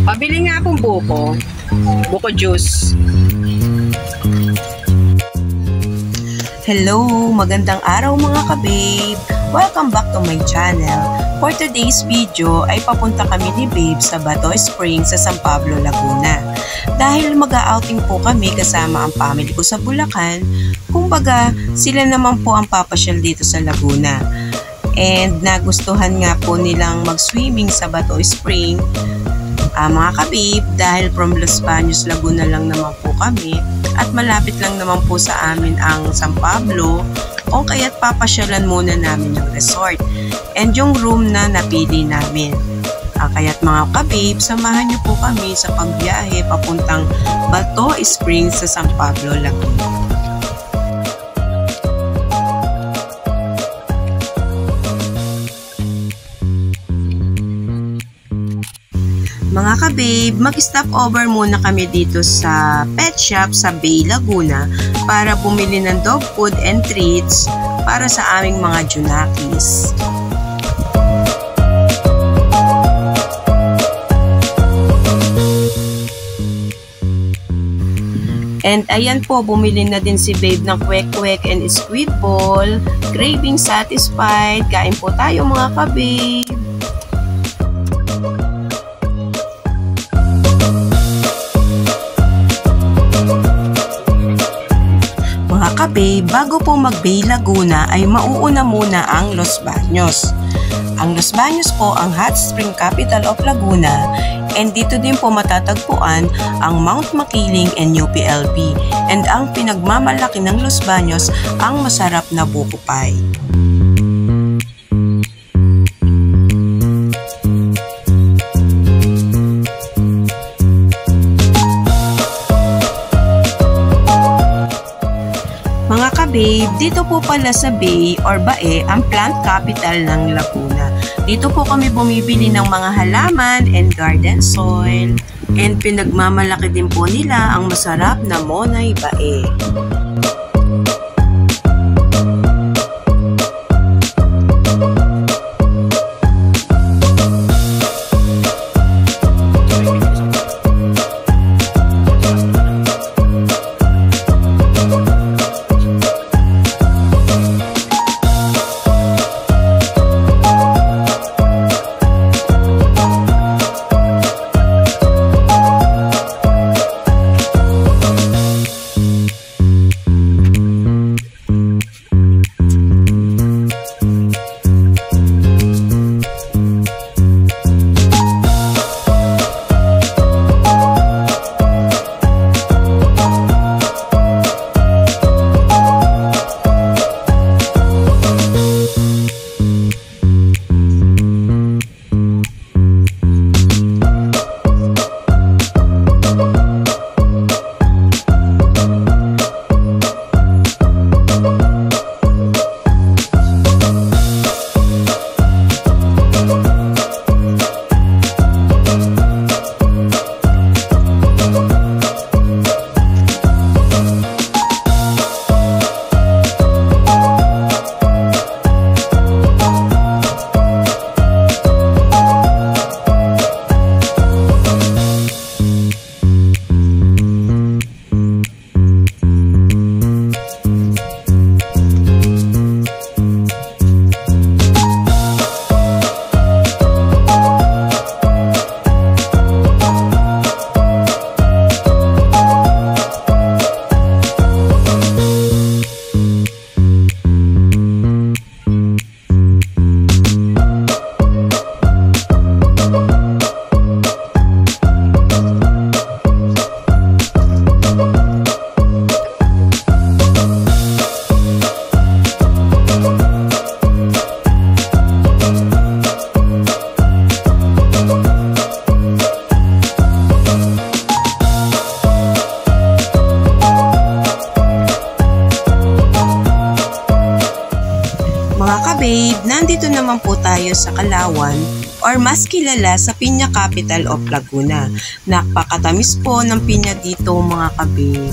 Pabili nga akong buko juice. Hello! Magandang araw mga ka-babe! Welcome back to my channel. For today's video ay papunta kami ni Babe sa Batoy Springs sa San Pablo, Laguna. Dahil mag-outing po kami kasama ang family ko sa Bulacan, kumbaga sila naman po ang papasyal dito sa Laguna. And nagustuhan nga po nilang mag-swimming sa Batoy Spring. Mga ka-babe, dahil from Los Baños, Laguna lang naman po kami at malapit lang naman po sa amin ang San Pablo, kung kaya't papasyalan muna namin ng resort and yung room na napili namin. Kaya't mga ka-babe, samahan niyo po kami sa pagbiyahe papuntang Batoy Springs sa San Pablo, Laguna. Mga ka-babe, mag-stop over muna kami dito sa pet shop sa Bay, Laguna para bumili ng dog food and treats para sa aming mga junakis. And ayan po, bumili na din si Babe ng kwek-kwek and squid ball. Craving satisfied. Kain po tayo mga ka-babe. Babe, bago po mag-Bay Laguna ay mauuna muna ang Los Baños. Ang Los Baños po ang hot spring capital of Laguna and dito din po matatagpuan ang Mount Makiling and UPLB and ang pinagmamalaki ng Los Baños ang masarap na buko pie. Babe, dito po pala sa Bay or Bae ang plant capital ng Laguna. Dito po kami bumibili ng mga halaman and garden soil and pinagmamalaki din po nila ang masarap na Monay Bae. ka-babe, nandito naman po tayo sa Kalawan or mas kilala sa Piña Capital of Laguna. Napakatamis po ng pinya dito mga ka-babe.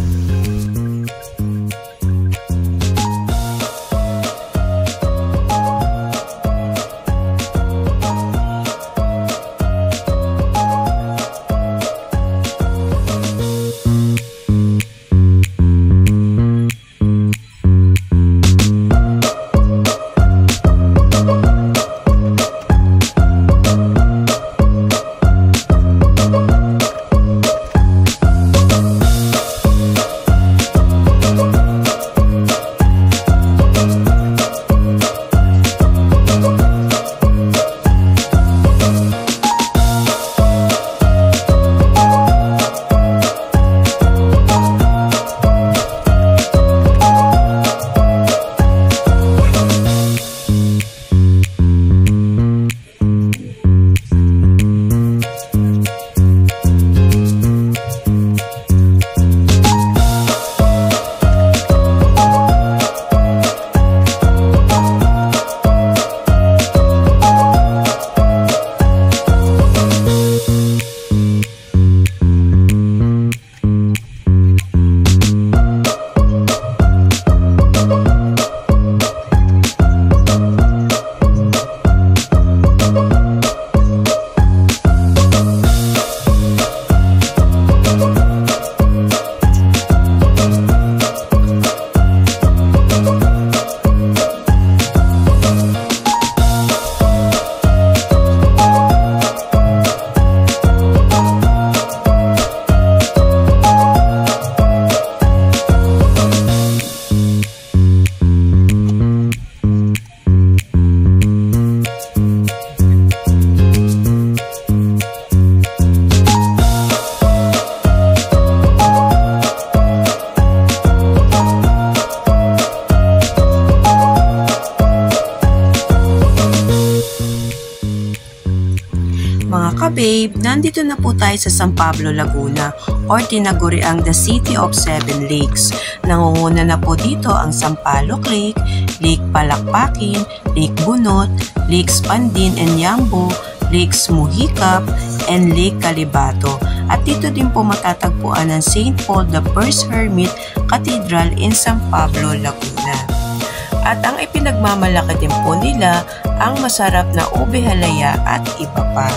Mga ka-babe, nandito na po tayo sa San Pablo, Laguna or tinaguriang the City of Seven Lakes. Nangunguna na po dito ang Sampaloc Lake, Lake Palakpakin, Lake Bunot, Lakes Pandin and Yambo, Lakes Muhicap, and Lake Calibato. At dito din po matatagpuan ang St. Paul the First Hermit Cathedral in San Pablo, Laguna. At ang ipinagmamalaki din po nila ang masarap na ube halaya at iba pa.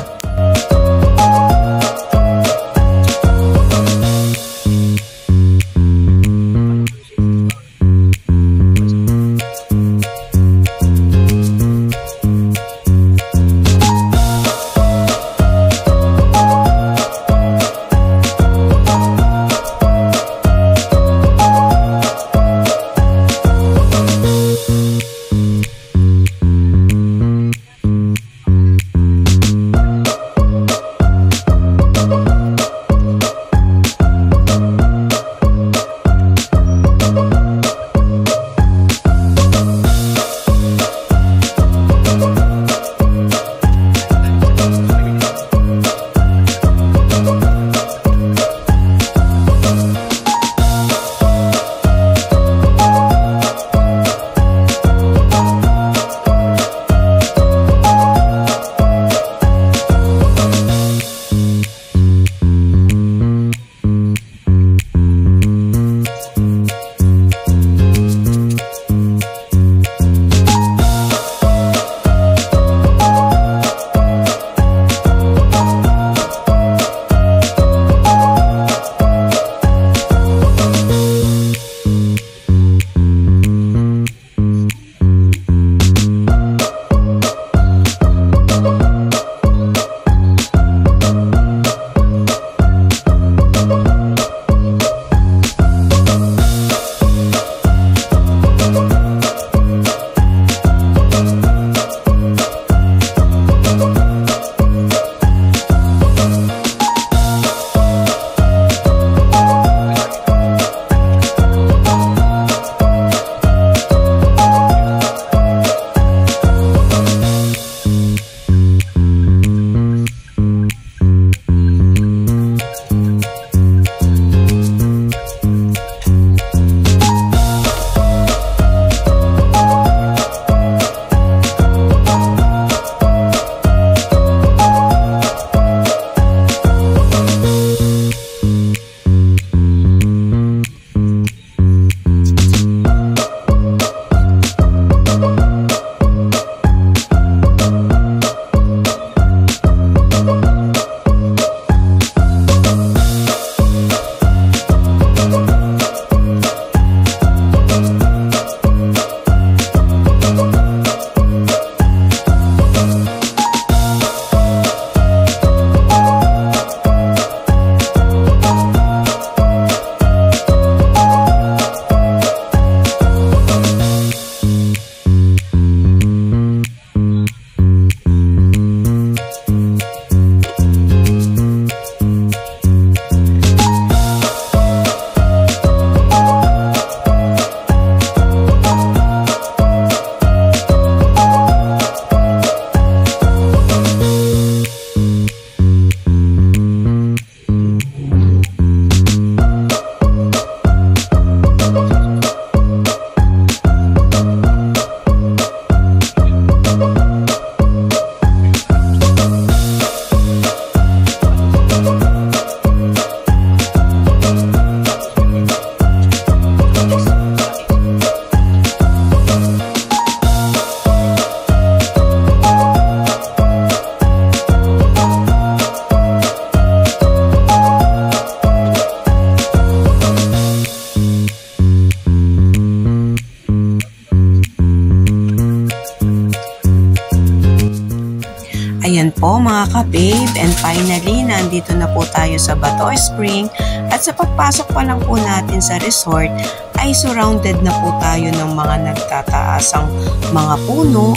mga ka-babe, and finally, nandito na po tayo sa Batoy Spring at sa pagpasok pa lang po natin sa resort ay surrounded na po tayo ng mga nagtataasang mga puno.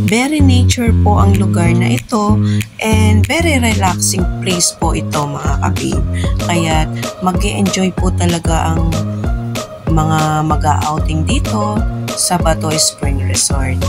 Very nature po ang lugar na ito and very relaxing place po ito mga ka-babe. Kaya mag-e-enjoy po talaga ang mga mag-outing dito sa Batoy Spring Resort.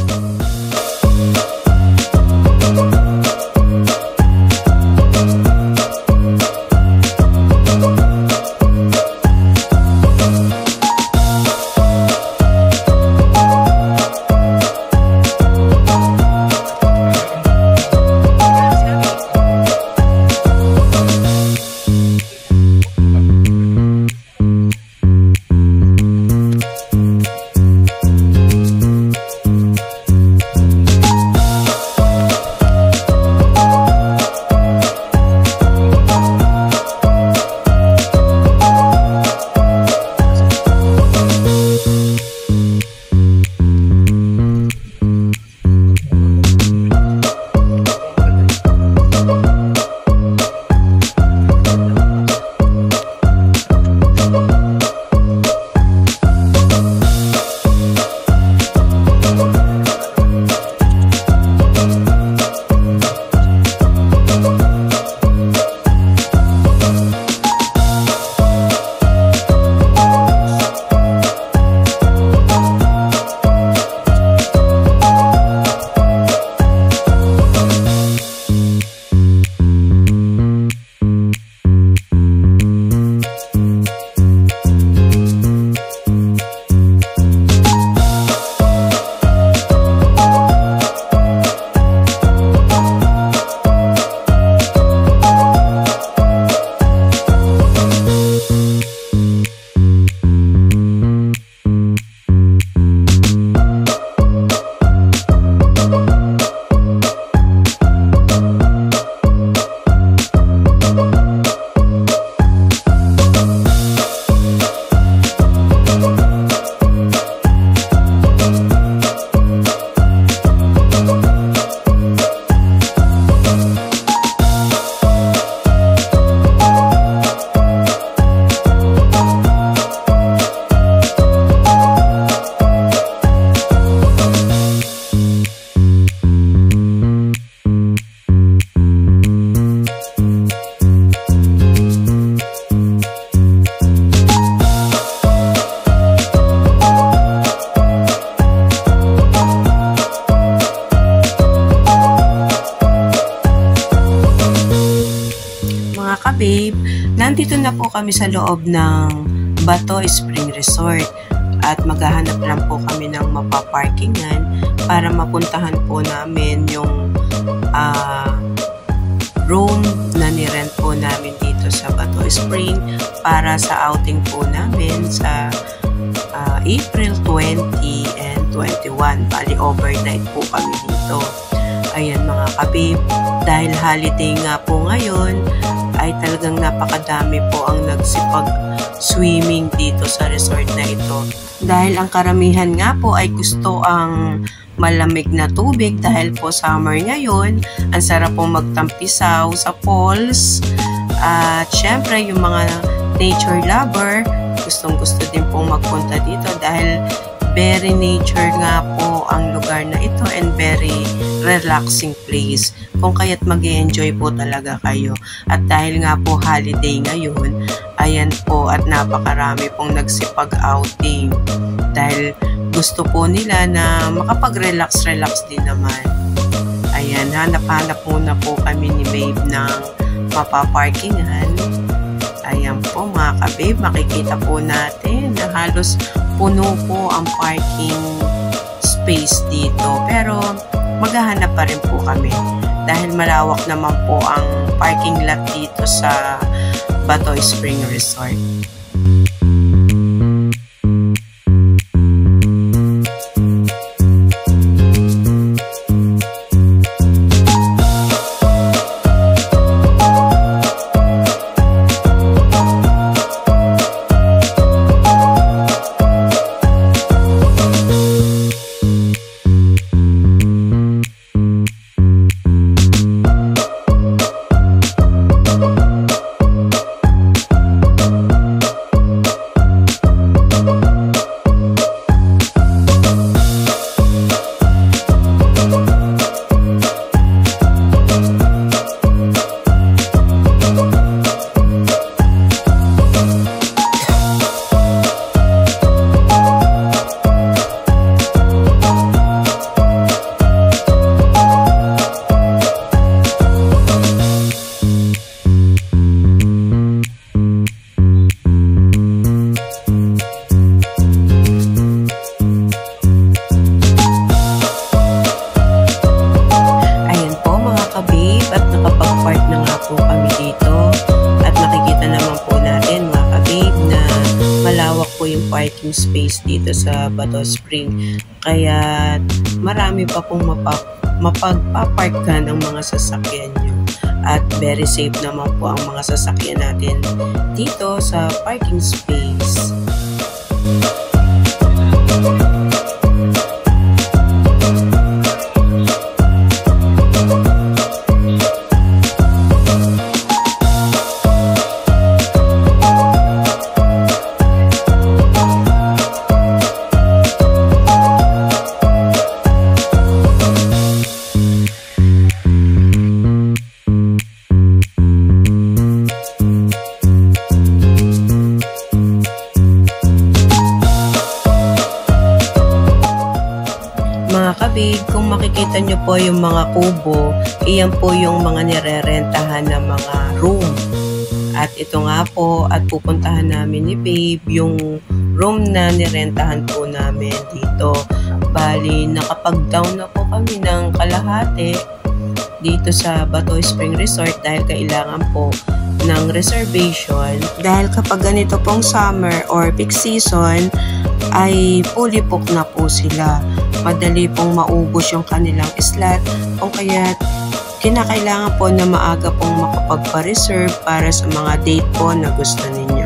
Babe, nandito na po kami sa loob ng Batoy Spring Resort at maghahanap lang po kami ng mapaparkingan para mapuntahan po namin yung room na nirent po namin dito sa Batoy Spring para sa outing po namin sa April 20 and 21. Bali overnight po kami dito. Ayan mga ka-babe, dahil holiday nga po ngayon, ay talagang napakadami po ang nagsipag-swimming dito sa resort na ito. Dahil ang karamihan nga po ay gusto ang malamig na tubig dahil po summer ngayon, ang sarap po magtampisaw sa falls. At syempre yung mga nature lover, gustong-gusto din pong magpunta dito dahil very nature nga po ang lugar na ito and very relaxing place. Kung kaya't mag-enjoy po talaga kayo. At dahil nga po holiday ngayon, ayan po at napakarami pong nagsipag-outing. Dahil gusto po nila na makapag-relax din naman. Ayan, hanap-hanap muna po kami ni Babe ng mapaparkingan. Ayan po mga ka-babe, makikita po natin na halos puno po ang parking space dito. Pero maghahanap pa rin po kami dahil malawak naman po ang parking lot dito sa Batoy Spring Resort. yung parking space dito sa Bato Spring. Kaya marami pa pong mapagpaparkan ang mga sasakyan nyo. At very safe naman po ang mga sasakyan natin dito sa parking space. Mga kabig, kung makikita nyo po yung mga kubo, iyan po yung mga nirerentahan na mga room. At ito nga po, at pupuntahan namin ni Babe yung room na nirentahan po namin dito. Bali, nakapag-down na po kami ng kalahati dito sa Bato Spring Resort dahil kailangan po ng reservation. Dahil kapag ganito pong summer or peak season, ay fully booked na po sila. Madali pong maubos yung kanilang slot, kung kaya kinakailangan po na maaga pong makapagpa-reserve para sa mga date po na gusto ninyo.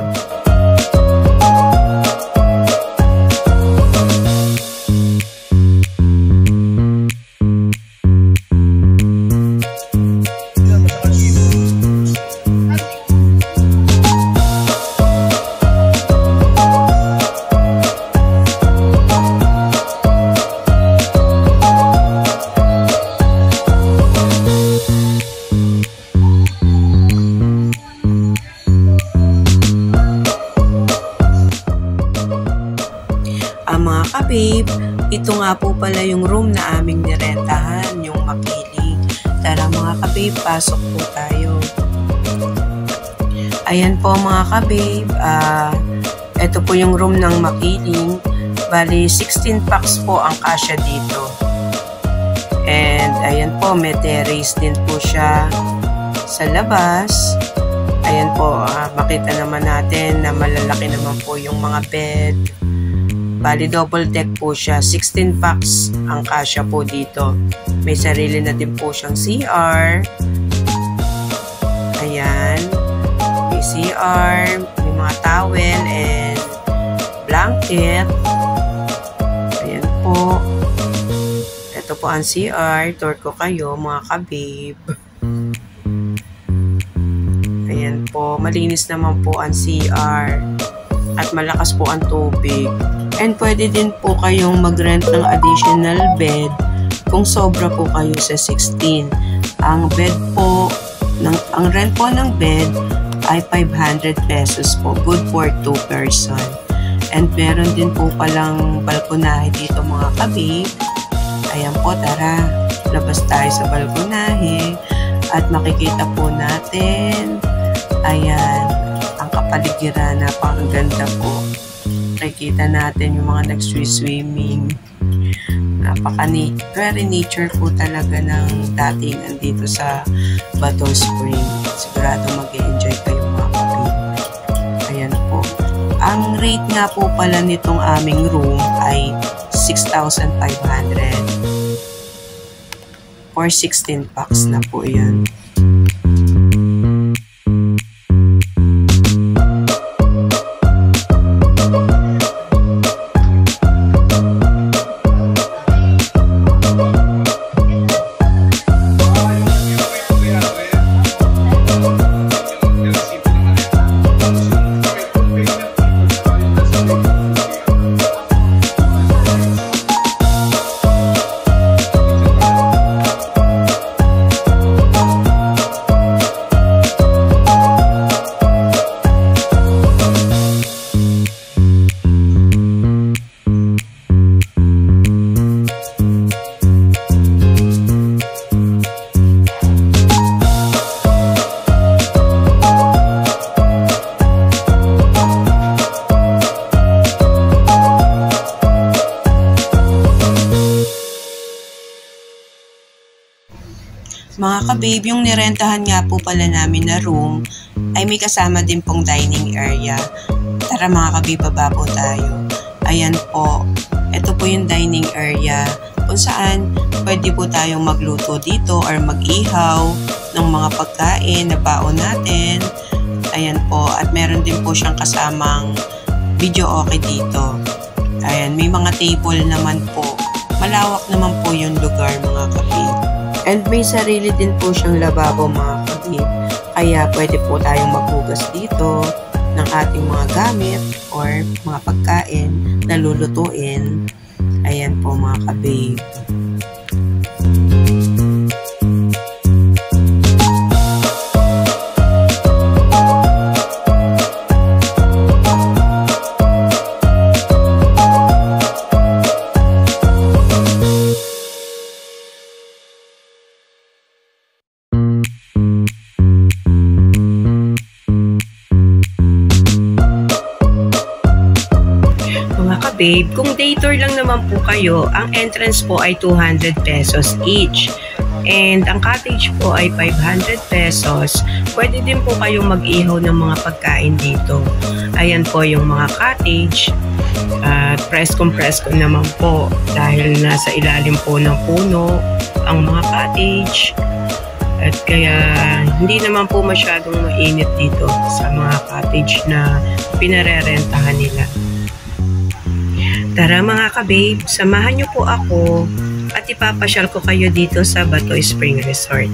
Mga ka-babe, ito nga po pala yung room na aming nirentahan, yung Makiling. Tara mga ka-babe, pasok po tayo. Ayan po mga ka-babe, ito po yung room ng Makiling. Bali, 16 packs po ang kasya dito. And ayan po, may terrace din po siya sa labas. Ayan po, makita naman natin na malalaki naman po yung mga bed. Bali, double deck po siya. 16 packs ang kasya po dito. May sarili na din po siyang CR. Ayan. May CR. May mga towel and blanket. Ayan po. Ito po ang CR. Tour ko kayo, mga ka-babe. Ayan po. Malinis naman po ang CR. At malakas po ang tubig. And pwede din po kayong mag-rent ng additional bed kung sobra po kayo sa 16. Ang rent po ng bed ay 500 pesos po. Good for 2 person. And meron din po palang balkonahe dito mga ka-babe. Ayan po, tara. Labas tayo sa balkonahe. At makikita po natin. Ayan. Ang kapaligiran. Napakaganda po. Nakikita natin yung mga nag-swimming. Very nature po talaga ng datingan dito sa Bato Spring. Sigurado mag-e-enjoy kayo mga kapatid. Ayan po. Ang rate nga po pala nitong aming room ay 6,500. For 16 packs na po yan. Mga ka-babe, yung nirentahan nga po pala namin na room ay may kasama din pong dining area. Tara mga ka-babe, baba po tayo. Ayan po, ito po yung dining area kung saan pwede po tayong magluto dito or mag-ihaw ng mga pagkain na baon natin. Ayan po, at meron din po siyang kasamang video okay dito. Ayan, may mga table naman po. Malawak naman po yung lugar mga ka-babe. And may sarili din po siyang lababo mga ka-babe. Kaya pwede po tayong maghugas dito ng ating mga gamit or mga pagkain na lulutuin. Ayan po mga ka-babe. Babe, kung day tour lang naman po kayo, ang entrance po ay 200 pesos each. And ang cottage po ay 500 pesos. Pwede din po kayong mag-ihaw ng mga pagkain dito. Ayan po yung mga cottage. At presko naman po dahil nasa ilalim po ng puno ang mga cottage. At kaya hindi naman po masyadong mainit dito sa mga cottage na pinarerentahan nila. Tara mga ka-babe, samahan niyo po ako at ipapasyal ko kayo dito sa Batoy Spring Resort.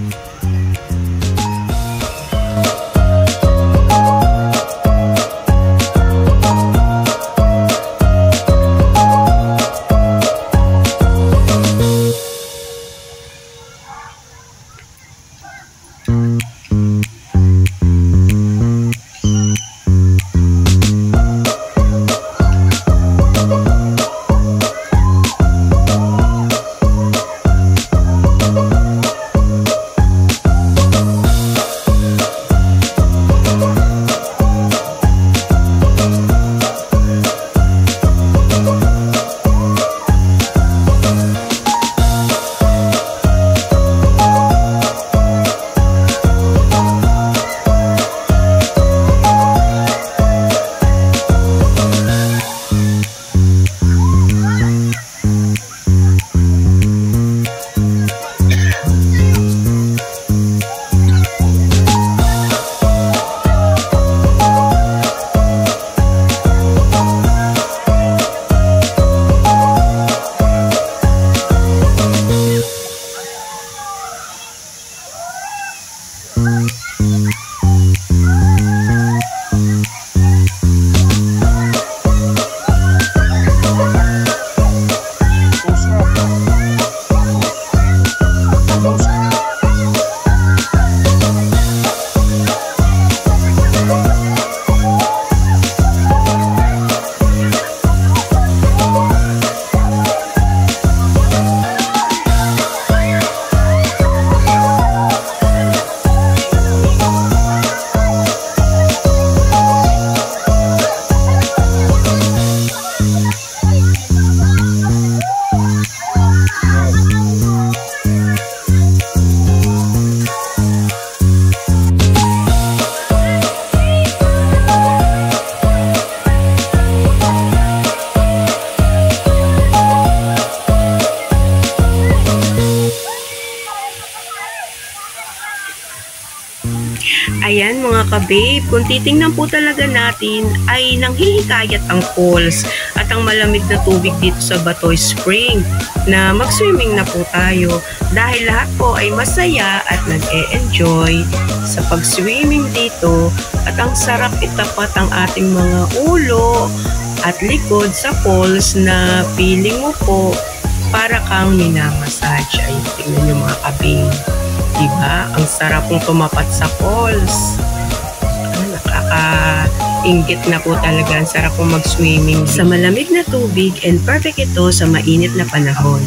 Ayan mga ka-babe, kung titingnan po talaga natin ay nanghihikayat ang falls at ang malamig na tubig dito sa Batoy Spring na mag-swimming na po tayo dahil lahat po ay masaya at nag-e-enjoy sa pag-swimming dito at ang sarap itapat ang ating mga ulo at likod sa falls na feeling mo po para kang minamassage. Ay, tingnan nyo mga ka-babe. Diba? Ang sarap kong tumapat sa falls. Nakaka-inggit na po talaga. Ang sarap kong mag-swimming sa malamig na tubig and perfect ito sa mainit na panahon.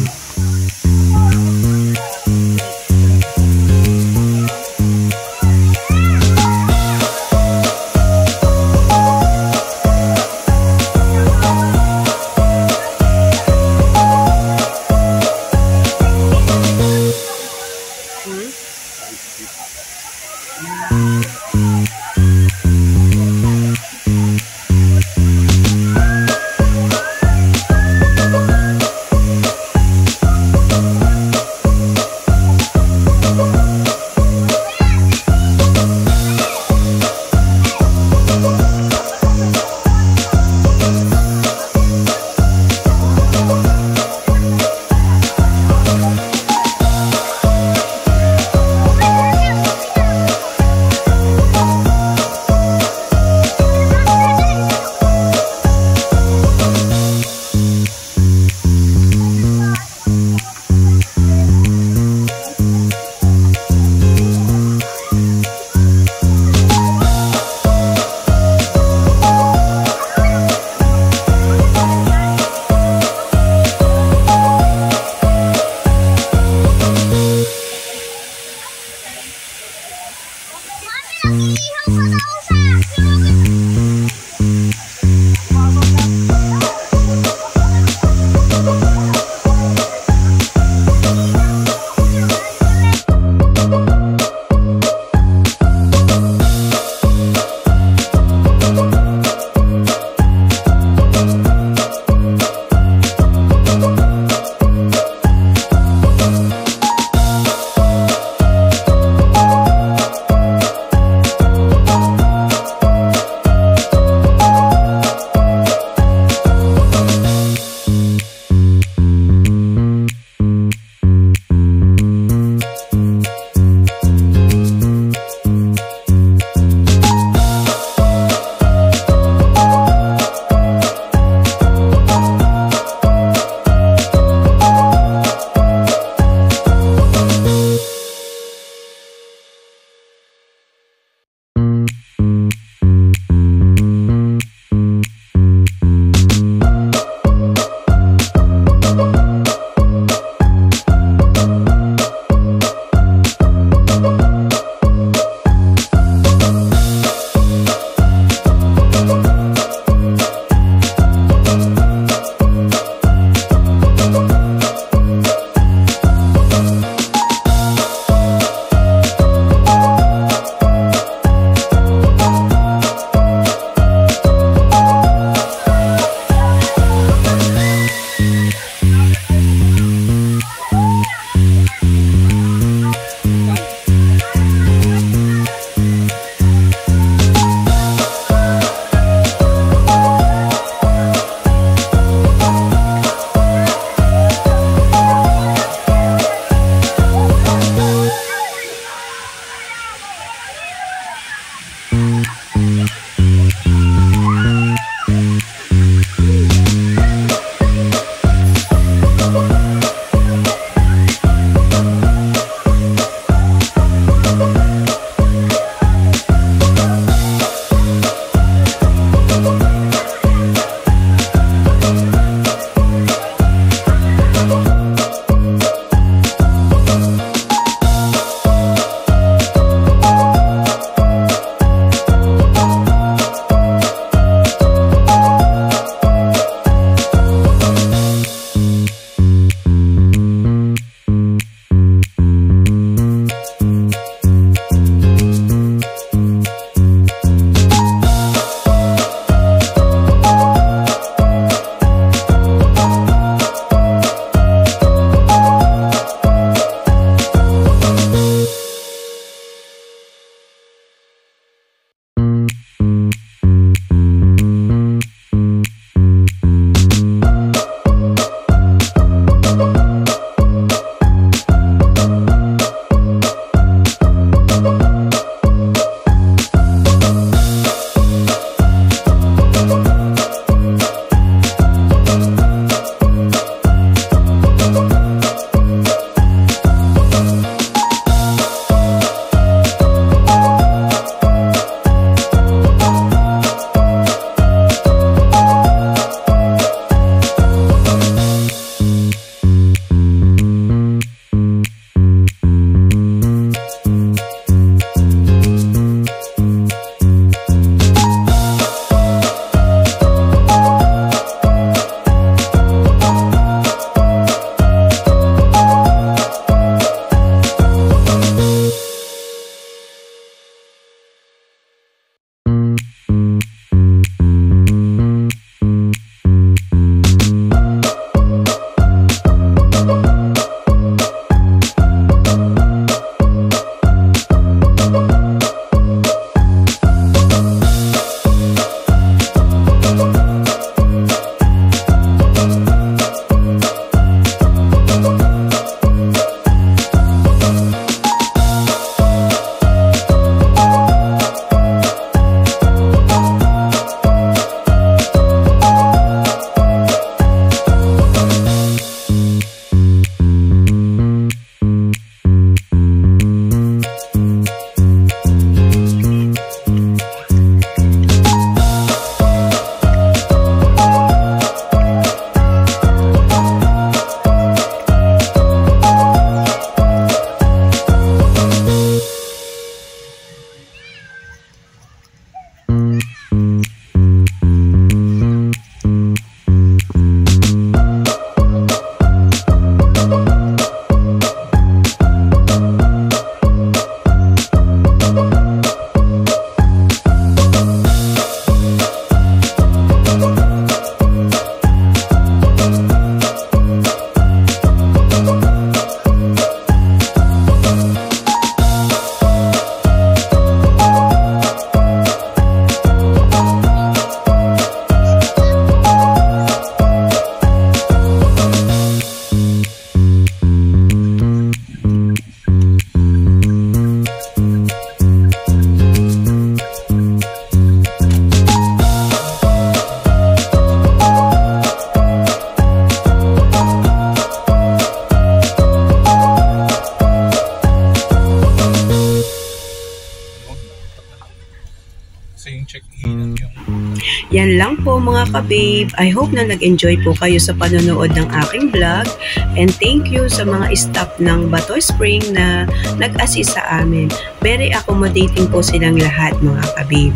lang po mga ka-babe. I hope na nag-enjoy po kayo sa panonood ng aking vlog. And thank you sa mga staff ng Batoy Spring na nag-assist sa amin. Very accommodating po silang lahat mga ka-babe.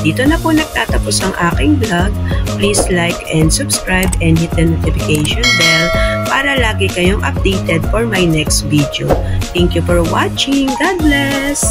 Dito na po nagtatapos ang aking vlog. Please like and subscribe and hit the notification bell para lagi kayong updated for my next video. Thank you for watching. God bless!